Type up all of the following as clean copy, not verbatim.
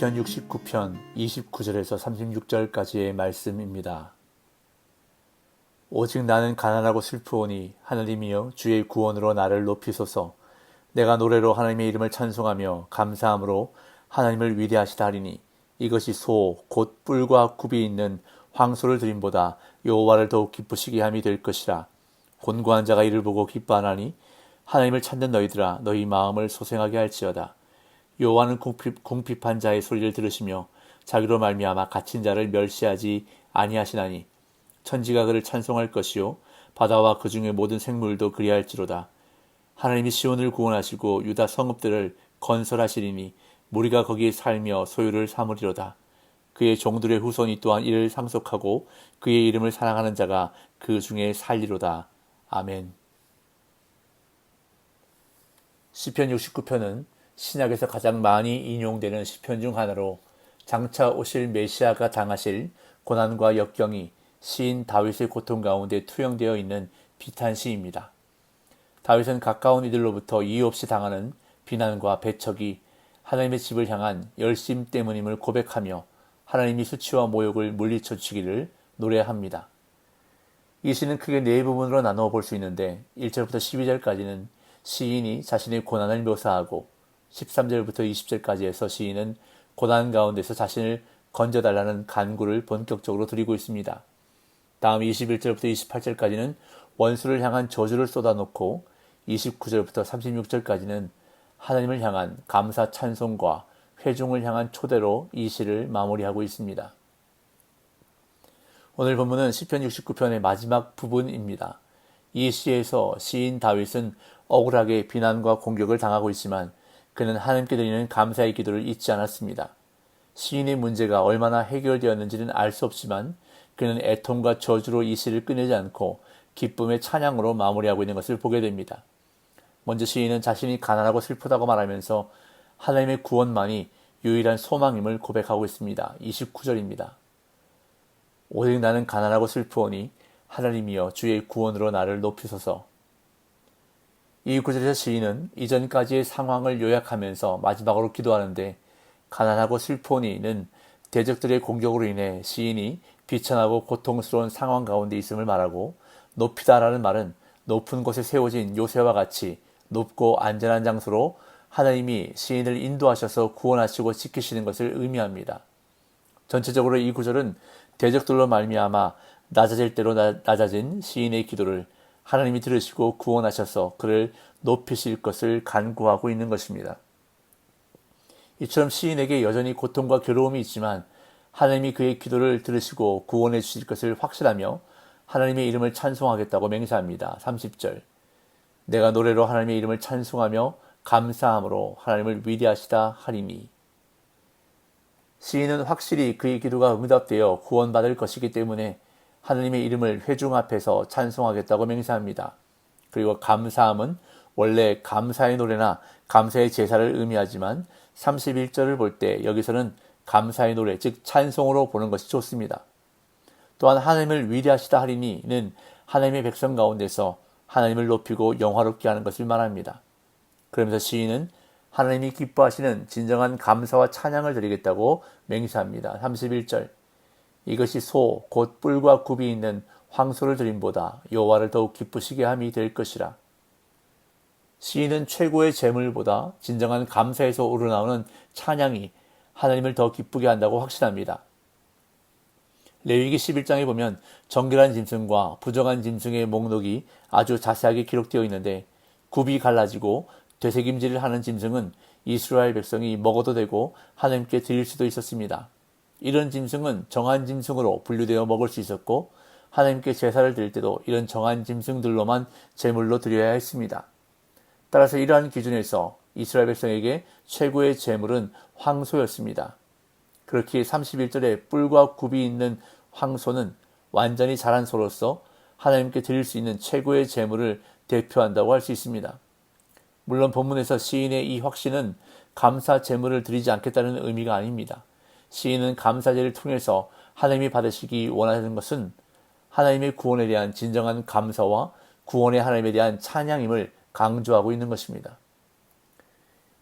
시편 69편 29절에서 36절까지의 말씀입니다. 오직 나는 가난하고 슬프오니 하나님이여 주의 구원으로 나를 높이소서. 내가 노래로 하나님의 이름을 찬송하며 감사함으로 하나님을 위대하시다 하리니 이것이 소 곧 뿔과 굽이 있는 황소를 드림보다 여호와를 더욱 기쁘시게 함이 될 것이라. 곤고한 자가 이를 보고 기뻐하나니 하나님을 찾는 너희들아 너희 마음을 소생하게 할지어다. 여호와는 궁핍한 자의 소리를 들으시며 자기로 말미암아 갇힌 자를 멸시하지 아니하시나니 천지가 그를 찬송할 것이요 바다와 그 중의 모든 생물도 그리할지로다. 하나님이 시온을 구원하시고 유다 성읍들을 건설하시리니 무리가 거기에 살며 소유를 삼으리로다. 그의 종들의 후손이 또한 이를 상속하고 그의 이름을 사랑하는 자가 그 중에 살리로다. 아멘. 시편 69편은 신약에서 가장 많이 인용되는 시편 중 하나로 장차 오실 메시아가 당하실 고난과 역경이 시인 다윗의 고통 가운데 투영되어 있는 비탄시입니다. 다윗은 가까운 이들로부터 이유 없이 당하는 비난과 배척이 하나님의 집을 향한 열심 때문임을 고백하며 하나님이 수치와 모욕을 물리쳐 주시기를 노래합니다. 이 시는 크게 네 부분으로 나누어 볼 수 있는데 1절부터 12절까지는 시인이 자신의 고난을 묘사하고 13절부터 20절까지 해서 시인은 고난 가운데서 자신을 건져달라는 간구를 본격적으로 드리고 있습니다. 다음 21절부터 28절까지는 원수를 향한 저주를 쏟아놓고 29절부터 36절까지는 하나님을 향한 감사 찬송과 회중을 향한 초대로 이 시를 마무리하고 있습니다. 오늘 본문은 시편 69편의 마지막 부분입니다. 이 시에서 시인 다윗은 억울하게 비난과 공격을 당하고 있지만 그는 하나님께 드리는 감사의 기도를 잊지 않았습니다. 시인의 문제가 얼마나 해결되었는지는 알 수 없지만 그는 애통과 저주로 이 시를 끝내지 않고 기쁨의 찬양으로 마무리하고 있는 것을 보게 됩니다. 먼저 시인은 자신이 가난하고 슬프다고 말하면서 하나님의 구원만이 유일한 소망임을 고백하고 있습니다. 29절입니다. 오직 나는 가난하고 슬프오니 하나님이여 주의 구원으로 나를 높이소서. 이 구절에서 시인은 이전까지의 상황을 요약하면서 마지막으로 기도하는데 가난하고 슬프오니는 대적들의 공격으로 인해 시인이 비천하고 고통스러운 상황 가운데 있음을 말하고 높이다라는 말은 높은 곳에 세워진 요새와 같이 높고 안전한 장소로 하나님이 시인을 인도하셔서 구원하시고 지키시는 것을 의미합니다. 전체적으로 이 구절은 대적들로 말미암아 낮아질 대로 낮아진 시인의 기도를 하나님이 들으시고 구원하셔서 그를 높이실 것을 간구하고 있는 것입니다. 이처럼 시인에게 여전히 고통과 괴로움이 있지만 하나님이 그의 기도를 들으시고 구원해 주실 것을 확신하며 하나님의 이름을 찬송하겠다고 맹세합니다. 30절 내가 노래로 하나님의 이름을 찬송하며 감사함으로 하나님을 위대하시다 하리니. 시인은 확실히 그의 기도가 응답되어 구원받을 것이기 때문에 하나님의 이름을 회중 앞에서 찬송하겠다고 맹세합니다. 그리고 감사함은 원래 감사의 노래나 감사의 제사를 의미하지만 31절을 볼 때 여기서는 감사의 노래, 즉 찬송으로 보는 것이 좋습니다. 또한 하나님을 위대하시다 하리니는 하나님의 백성 가운데서 하나님을 높이고 영화롭게 하는 것을 말합니다. 그러면서 시인은 하나님이 기뻐하시는 진정한 감사와 찬양을 드리겠다고 맹세합니다. 31절 이것이 소 곧 뿔과 굽이 있는 황소를 드림보다 여호와를 더욱 기쁘시게 함이 될 것이라. 시인은 최고의 재물보다 진정한 감사에서 우러나오는 찬양이 하나님을 더 기쁘게 한다고 확신합니다. 레위기 11장에 보면 정결한 짐승과 부정한 짐승의 목록이 아주 자세하게 기록되어 있는데 굽이 갈라지고 되새김질을 하는 짐승은 이스라엘 백성이 먹어도 되고 하나님께 드릴 수도 있었습니다. 이런 짐승은 정한 짐승으로 분류되어 먹을 수 있었고 하나님께 제사를 드릴 때도 이런 정한 짐승들로만 제물로 드려야 했습니다. 따라서 이러한 기준에서 이스라엘 백성에게 최고의 제물은 황소였습니다. 그렇기에 31절에 뿔과 굽이 있는 황소는 완전히 자란 소로서 하나님께 드릴 수 있는 최고의 제물을 대표한다고 할 수 있습니다. 물론 본문에서 시인의 이 확신은 감사 제물을 드리지 않겠다는 의미가 아닙니다. 시인은 감사제를 통해서 하나님이 받으시기 원하는 것은 하나님의 구원에 대한 진정한 감사와 구원의 하나님에 대한 찬양임을 강조하고 있는 것입니다.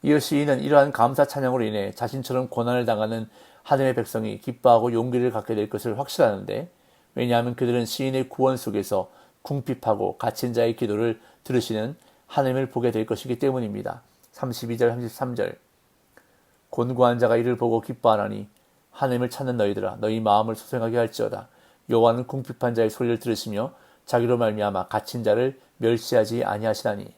이어 시인은 이러한 감사 찬양으로 인해 자신처럼 고난을 당하는 하나님의 백성이 기뻐하고 용기를 갖게 될 것을 확신하는데, 왜냐하면 그들은 시인의 구원 속에서 궁핍하고 갇힌 자의 기도를 들으시는 하나님을 보게 될 것이기 때문입니다. 32절 33절 곤고한 자가 이를 보고 기뻐하나니 하나님을 찾는 너희들아 너희 마음을 소생하게 할지어다. 여호와는 궁핍한 자의 소리를 들으시며 자기로 말미암아 갇힌 자를 멸시하지 아니하시나니.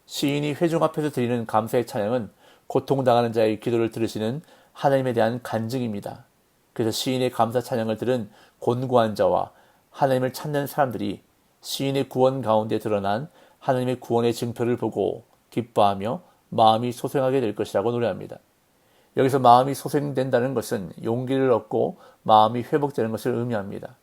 시인이 회중 앞에서 드리는 감사의 찬양은 고통당하는 자의 기도를 들으시는 하나님에 대한 간증입니다. 그래서 시인의 감사 찬양을 들은 곤고한 자와 하나님을 찾는 사람들이 시인의 구원 가운데 드러난 하나님의 구원의 증표를 보고 기뻐하며 마음이 소생하게 될 것이라고 노래합니다. 여기서 마음이 소생된다는 것은 용기를 얻고 마음이 회복되는 것을 의미합니다.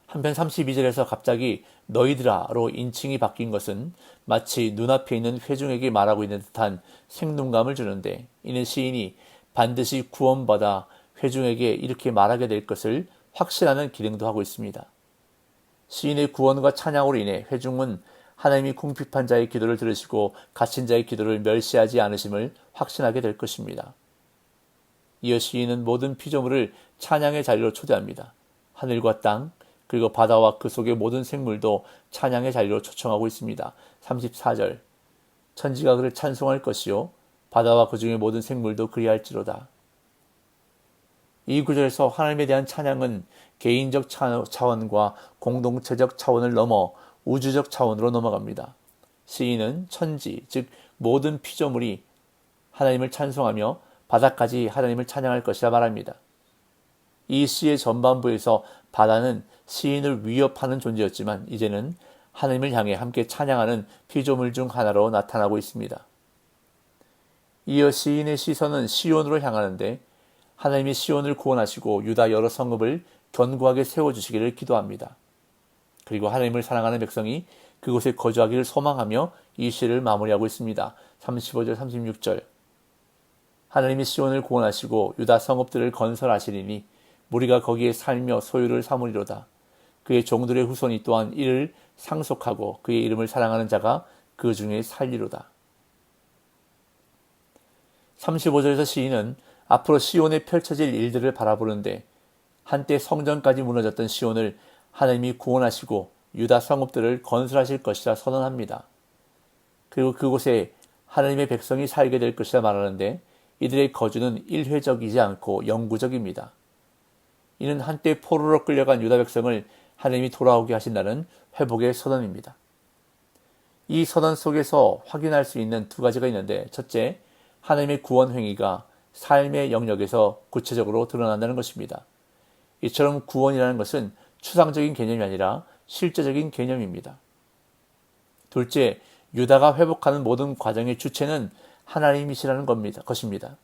한편 32절에서 갑자기 너희들아로 인칭이 바뀐 것은 마치 눈앞에 있는 회중에게 말하고 있는 듯한 생동감을 주는데, 이는 시인이 반드시 구원받아 회중에게 이렇게 말하게 될 것을 확신하는 기능도 하고 있습니다. 시인의 구원과 찬양으로 인해 회중은 하나님이 궁핍한 자의 기도를 들으시고 갇힌 자의 기도를 멸시하지 않으심을 확신하게 될 것입니다. 이어 시인은 모든 피조물을 찬양의 자리로 초대합니다. 하늘과 땅, 그리고 바다와 그 속의 모든 생물도 찬양의 자리로 초청하고 있습니다. 34절 천지가 그를 찬송할 것이요 바다와 그 중의 모든 생물도 그리할지로다. 이 구절에서 하나님에 대한 찬양은 개인적 차원과 공동체적 차원을 넘어 우주적 차원으로 넘어갑니다. 시인은 천지, 즉 모든 피조물이 하나님을 찬송하며 바다까지 하나님을 찬양할 것이라 말합니다. 이 시의 전반부에서 바다는 시인을 위협하는 존재였지만 이제는 하나님을 향해 함께 찬양하는 피조물 중 하나로 나타나고 있습니다. 이어 시인의 시선은 시온으로 향하는데, 하나님이 시온을 구원하시고 유다 여러 성읍을 견고하게 세워주시기를 기도합니다. 그리고 하나님을 사랑하는 백성이 그곳에 거주하기를 소망하며 이 시를 마무리하고 있습니다. 35절 36절 하나님이 시온을 구원하시고 유다 성읍들을 건설하시리니 무리가 거기에 살며 소유를 삼으리로다. 그의 종들의 후손이 또한 이를 상속하고 그의 이름을 사랑하는 자가 그 중에 살리로다. 35절에서 시인은 앞으로 시온에 펼쳐질 일들을 바라보는데, 한때 성전까지 무너졌던 시온을 하나님이 구원하시고 유다 성읍들을 건설하실 것이라 선언합니다. 그리고 그곳에 하나님의 백성이 살게 될 것이라 말하는데, 이들의 거주는 일회적이지 않고 영구적입니다. 이는 한때 포로로 끌려간 유다 백성을 하나님이 돌아오게 하신다는 회복의 선언입니다. 이 선언 속에서 확인할 수 있는 두 가지가 있는데, 첫째, 하나님의 구원 행위가 삶의 영역에서 구체적으로 드러난다는 것입니다. 이처럼 구원이라는 것은 추상적인 개념이 아니라 실제적인 개념입니다. 둘째, 유다가 회복하는 모든 과정의 주체는 하나님이시라는 것입니다.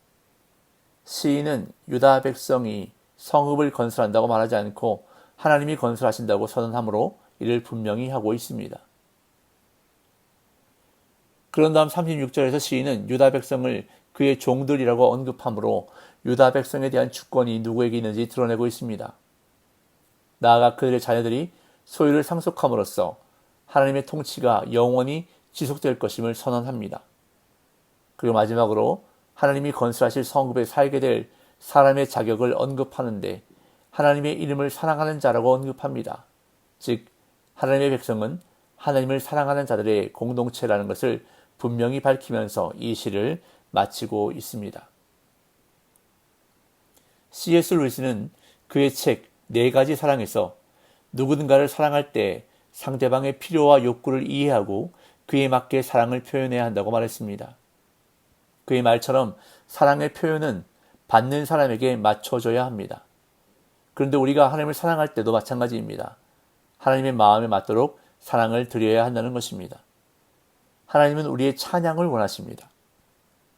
시인은 유다 백성이 성읍을 건설한다고 말하지 않고 하나님이 건설하신다고 선언하므로 이를 분명히 하고 있습니다. 그런 다음 36절에서 시인은 유다 백성을 그의 종들이라고 언급하므로 유다 백성에 대한 주권이 누구에게 있는지 드러내고 있습니다. 나아가 그들의 자녀들이 소유를 상속함으로써 하나님의 통치가 영원히 지속될 것임을 선언합니다. 그리고 마지막으로 하나님이 건설하실 성읍에 살게 될 사람의 자격을 언급하는데, 하나님의 이름을 사랑하는 자라고 언급합니다. 즉 하나님의 백성은 하나님을 사랑하는 자들의 공동체라는 것을 분명히 밝히면서 이 시를 마치고 있습니다. C.S. 루이스는 그의 책 4가지 사랑에서 누구든가를 사랑할 때 상대방의 필요와 욕구를 이해하고 그에 맞게 사랑을 표현해야 한다고 말했습니다. 그의 말처럼 사랑의 표현은 받는 사람에게 맞춰줘야 합니다. 그런데 우리가 하나님을 사랑할 때도 마찬가지입니다. 하나님의 마음에 맞도록 사랑을 드려야 한다는 것입니다. 하나님은 우리의 찬양을 원하십니다.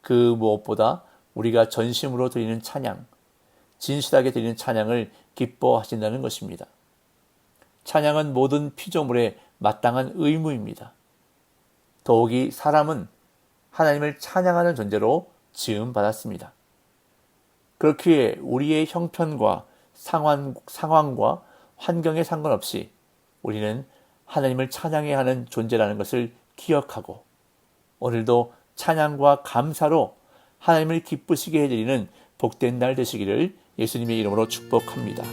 그 무엇보다 우리가 전심으로 드리는 찬양, 진실하게 드리는 찬양을 기뻐하신다는 것입니다. 찬양은 모든 피조물의 마땅한 의무입니다. 더욱이 사람은 하나님을 찬양하는 존재로 지음받았습니다. 그렇기에 우리의 형편과 상황과 환경에 상관없이 우리는 하나님을 찬양해야 하는 존재라는 것을 기억하고, 오늘도 찬양과 감사로 하나님을 기쁘시게 해드리는 복된 날 되시기를 예수님의 이름으로 축복합니다.